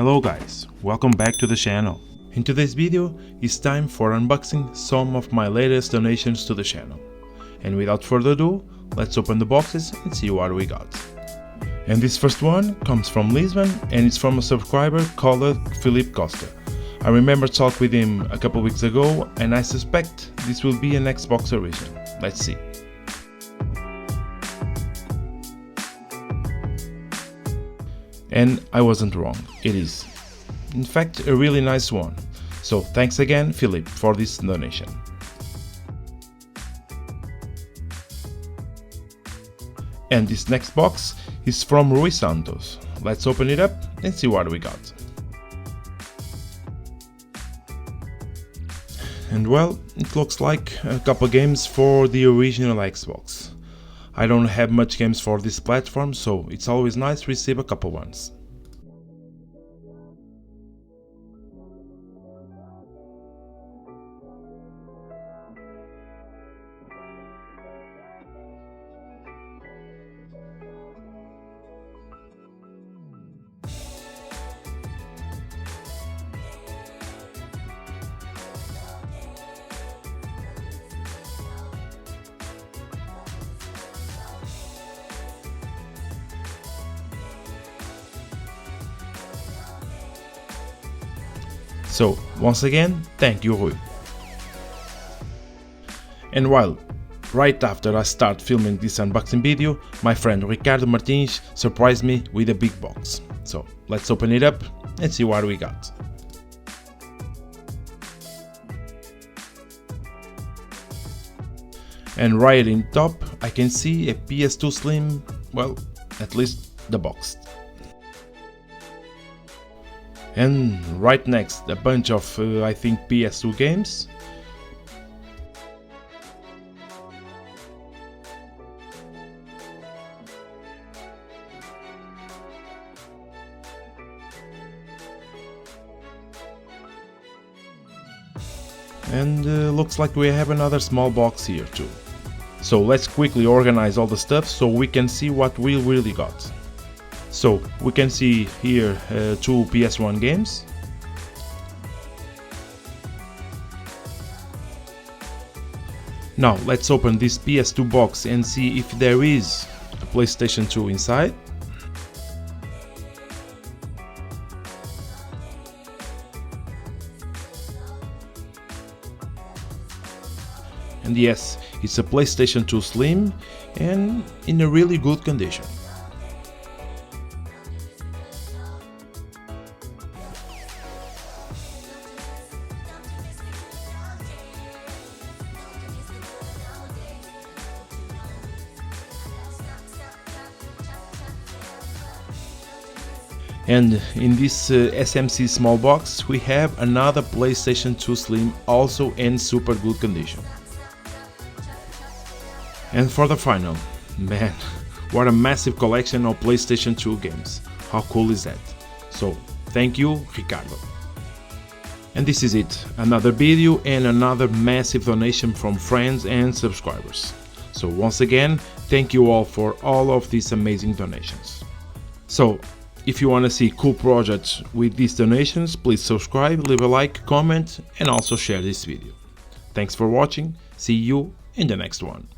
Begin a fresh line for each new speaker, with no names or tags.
Hello guys, welcome back to the channel. In today's video, it's time for unboxing some of my latest donations to the channel. And without further ado, let's open the boxes and see what we got. And this first one comes from Lisbon and it's from a subscriber called Felipe Costa. I remember talking with him a couple weeks ago and I suspect this will be an Xbox original. Let's see. And I wasn't wrong, it is. In fact, a really nice one. So thanks again, Philip, for this donation. And this next box is from Rui Santos. Let's open it up and see what we got. And well, it looks like a couple games for the original Xbox. I don't have much games for this platform, so it's always nice to receive a couple ones. So, once again, thank you, Rui. And while right after I start filming this unboxing video, my friend Ricardo Martins surprised me with a big box. So, let's open it up and see what we got. And right in top, I can see a PS2 Slim, well, at least the box. And right next, a bunch of, I think, PS2 games. And looks like we have another small box here too. So let's quickly organize all the stuff so we can see what we really got. So we can see here two PS1 games. Now let's open this PS2 box and see if there is a PlayStation 2 inside. And yes, it's a PlayStation 2 Slim and in a really good condition. And in this SMC small box we have another PlayStation 2 Slim, also in super good condition. And for the final, man, what a massive collection of PlayStation 2 games. How cool is that? So thank you, Ricardo. And this is it, another video and another massive donation from friends and subscribers. So once again, thank you all for all of these amazing donations. So if you want to see cool projects with these donations, please subscribe, leave a like, comment and also share this video. Thanks for watching, see you in the next one.